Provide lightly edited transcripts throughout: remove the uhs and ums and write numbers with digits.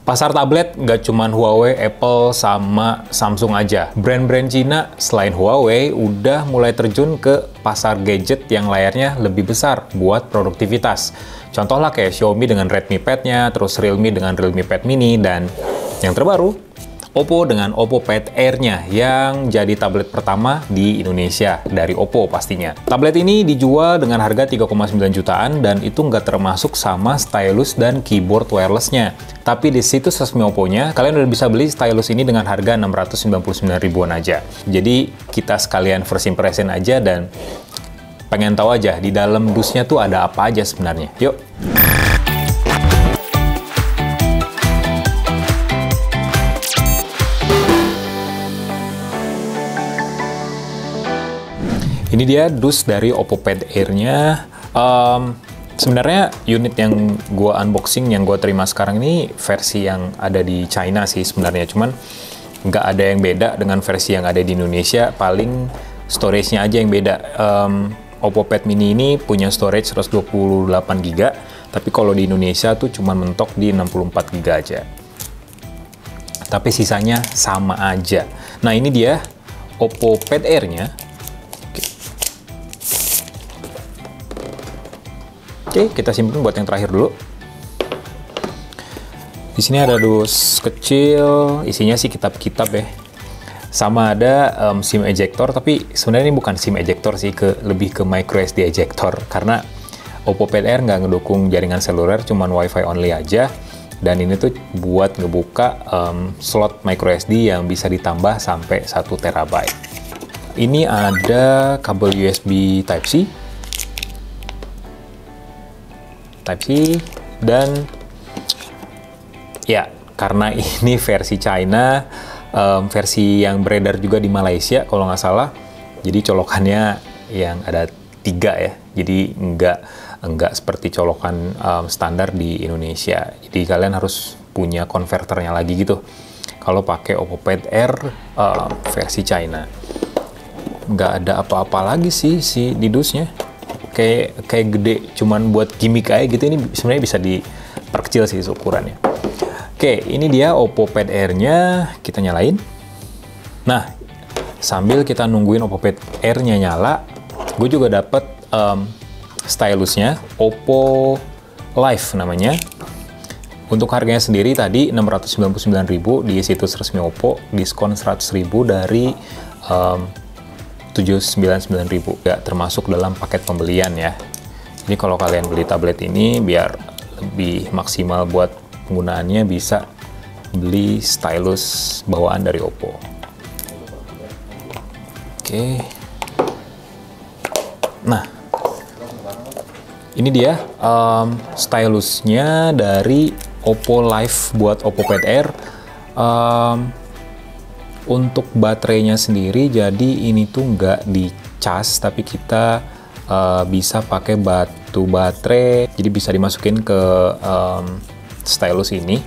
Pasar tablet nggak cuma Huawei, Apple, sama Samsung aja. Brand-brand Cina selain Huawei udah mulai terjun ke pasar gadget yang layarnya lebih besar buat produktivitas. Contoh lah kayak Xiaomi dengan Redmi Pad-nya, terus Realme dengan Realme Pad Mini, dan yang terbaru, Oppo dengan Oppo Pad Air-nya yang jadi tablet pertama di Indonesia dari Oppo pastinya. Tablet ini dijual dengan harga 3,9 jutaan dan itu nggak termasuk sama stylus dan keyboard wireless-nya. Tapi di situs resmi Oppo-nya, kalian udah bisa beli stylus ini dengan harga 699 ribuan aja. Jadi kita sekalian first impression aja dan pengen tahu aja di dalam dusnya tuh ada apa aja sebenarnya. Yuk! Ini dia dus dari Oppo Pad Air-nya. Sebenarnya unit yang gue unboxing, yang gue terima sekarang ini versi yang ada di China sih sebenarnya. Cuman nggak ada yang beda dengan versi yang ada di Indonesia. Paling storage-nya aja yang beda. Oppo Pad Mini ini punya storage 128 GB. Tapi kalau di Indonesia tuh cuma mentok di 64 GB aja. Tapi sisanya sama aja. Nah ini dia Oppo Pad Air-nya. Oke, kita simpen buat yang terakhir dulu. Di sini ada dus kecil, isinya sih kitab-kitab ya. Sama ada SIM ejector, tapi sebenarnya ini bukan SIM ejector sih, lebih ke micro SD ejector. Karena Oppo Pad Air nggak ngedukung jaringan seluler, cuman WiFi only aja. Dan ini tuh buat ngebuka slot micro SD yang bisa ditambah sampai 1 TB. Ini ada kabel USB Type-C. Type-C, dan ya karena ini versi China, versi yang beredar juga di Malaysia kalau nggak salah, jadi colokannya yang ada 3 ya, jadi enggak seperti colokan standar di Indonesia, jadi kalian harus punya konverternya lagi gitu kalau pakai Oppo Pad Air versi China. Nggak ada apa-apa lagi sih di dusnya. Kayak gede, cuman buat gimmick aja gitu. Ini sebenarnya bisa diperkecil sih ukurannya. Oke, ini dia Oppo Pad Air-nya. Kita nyalain. Nah, sambil kita nungguin Oppo Pad Air-nya nyala, gue juga dapet stylusnya, Oppo Live namanya. Untuk harganya sendiri tadi 699.000 di situs resmi Oppo, diskon 100.000 dari 799.000, ya termasuk dalam paket pembelian ya. Jadi kalau kalian beli tablet ini biar lebih maksimal buat penggunaannya, bisa beli stylus bawaan dari Oppo. Oke. Nah, ini dia stylusnya dari Oppo Live buat Oppo Pad Air. Untuk baterainya sendiri, jadi ini tuh nggak dicas, tapi kita bisa pakai batu baterai, jadi bisa dimasukin ke stylus ini.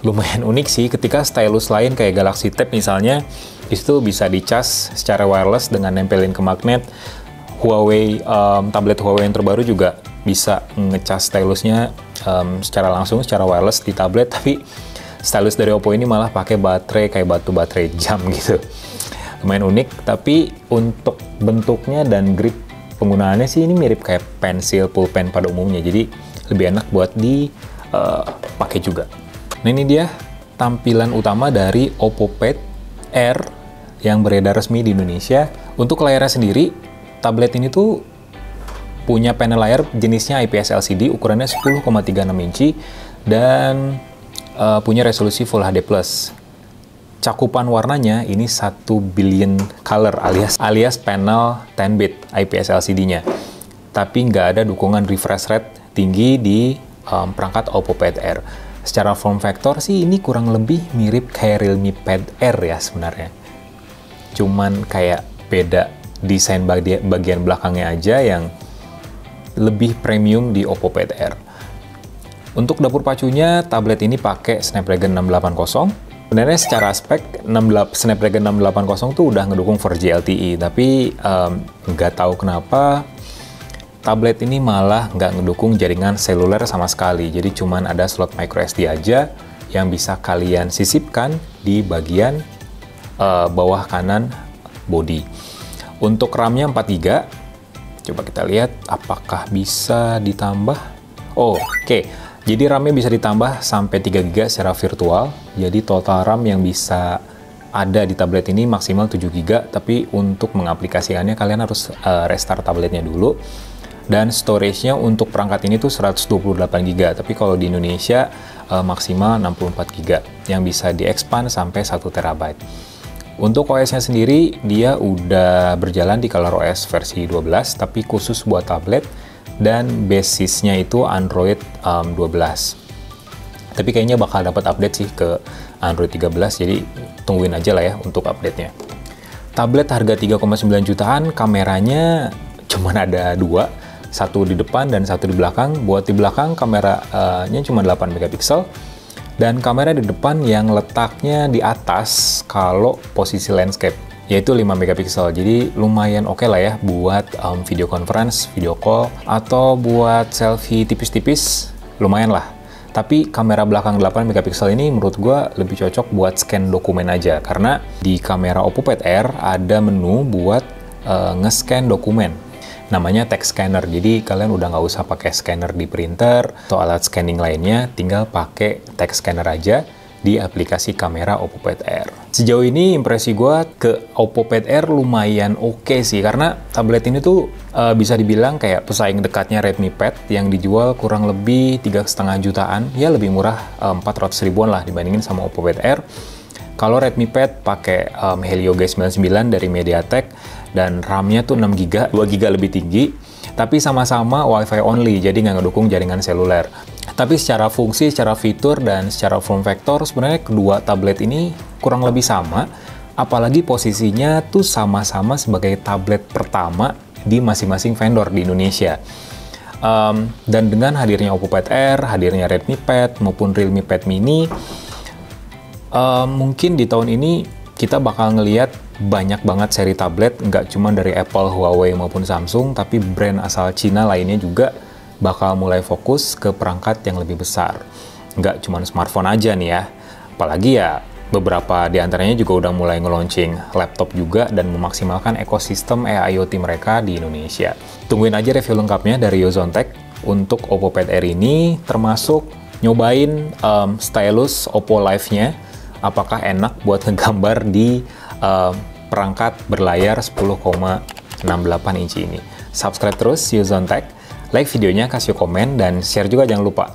Lumayan unik sih, ketika stylus lain kayak Galaxy Tab misalnya, itu bisa dicas secara wireless dengan nempelin ke magnet. Huawei, tablet Huawei yang terbaru juga bisa ngecas stylusnya secara langsung, secara wireless di tablet, tapi stylus dari Oppo ini malah pakai baterai kayak batu baterai jam gitu. Lumayan unik, tapi untuk bentuknya dan grip penggunaannya sih ini mirip kayak pensil pulpen pada umumnya, jadi lebih enak buat dipakai juga. Nah ini dia tampilan utama dari Oppo Pad Air yang beredar resmi di Indonesia. Untuk layarnya sendiri, tablet ini tuh punya panel layar jenisnya IPS LCD, ukurannya 10,36 inci, dan punya resolusi Full HD+. Cakupan warnanya ini 1 billion color alias panel 10-bit IPS LCD-nya. Tapi nggak ada dukungan refresh rate tinggi di perangkat Oppo Pad Air. Secara form factor sih ini kurang lebih mirip kayak Realme Pad Air ya sebenarnya. Cuman kayak beda desain bagian belakangnya aja yang lebih premium di Oppo Pad Air. Untuk dapur pacunya, tablet ini pakai Snapdragon 680. Sebenarnya secara spek, Snapdragon 680 tuh udah ngedukung 4G LTE, tapi nggak tahu kenapa tablet ini malah nggak ngedukung jaringan seluler sama sekali. Jadi cuman ada slot micro SD aja yang bisa kalian sisipkan di bagian bawah kanan body. Untuk RAM-nya 4 GB. Coba kita lihat apakah bisa ditambah. Oh, oke. Jadi RAM-nya bisa ditambah sampai 3 GB secara virtual. Jadi total RAM yang bisa ada di tablet ini maksimal 7 GB, tapi untuk mengaplikasikannya kalian harus restart tabletnya dulu. Dan storage-nya untuk perangkat ini tuh 128 GB, tapi kalau di Indonesia maksimal 64 GB yang bisa di-expand sampai 1 TB. Untuk OS-nya sendiri, dia udah berjalan di ColorOS versi 12, tapi khusus buat tablet, dan basisnya itu Android 12. Tapi kayaknya bakal dapat update sih ke Android 13, jadi tungguin aja lah ya untuk update-nya. Tablet harga 3,9 jutaan, kameranya cuman ada 2, satu di depan dan satu di belakang. Buat di belakang kameranya cuma 8 megapiksel, dan kamera di depan yang letaknya di atas kalau posisi landscape, yaitu 5 megapiksel. Jadi lumayan oke lah ya buat video conference, video call, atau buat selfie tipis-tipis, lumayan lah. Tapi kamera belakang 8 megapiksel ini menurut gua lebih cocok buat scan dokumen aja, karena di kamera Oppo Pad Air ada menu buat nge-scan dokumen. Namanya text scanner, jadi kalian udah nggak usah pakai scanner di printer atau alat scanning lainnya, tinggal pakai text scanner aja di aplikasi kamera Oppo Pad Air. Sejauh ini impresi gue ke Oppo Pad Air lumayan oke sih, karena tablet ini tuh bisa dibilang kayak pesaing dekatnya Redmi Pad yang dijual kurang lebih 3,5 jutaan, ya lebih murah 400 ribuan lah dibandingin sama Oppo Pad Air. Kalau Redmi Pad pakai Helio G99 dari MediaTek, dan RAM-nya tuh 6 GB, 2 GB lebih tinggi, tapi sama-sama Wi-Fi only, jadi nggak ngedukung jaringan seluler. Tapi secara fungsi, secara fitur, dan secara form factor, sebenarnya kedua tablet ini kurang lebih sama, apalagi posisinya tuh sama-sama sebagai tablet pertama di masing-masing vendor di Indonesia. Dan dengan hadirnya Oppo Pad Air, hadirnya Redmi Pad, maupun Realme Pad Mini, mungkin di tahun ini kita bakal ngelihat banyak banget seri tablet, nggak cuma dari Apple, Huawei, maupun Samsung, tapi brand asal Cina lainnya juga bakal mulai fokus ke perangkat yang lebih besar. Nggak cuma smartphone aja nih ya, apalagi ya beberapa di antaranya juga udah mulai nge-launching laptop juga dan memaksimalkan ekosistem AIoT mereka di Indonesia. Tungguin aja review lengkapnya dari Yozontech untuk Oppo Pad Air ini, termasuk nyobain stylus Oppo Live-nya, apakah enak buat ngegambar di perangkat berlayar 10,68 inci ini. Subscribe terus Yozontech, like videonya, kasih komen, dan share juga jangan lupa.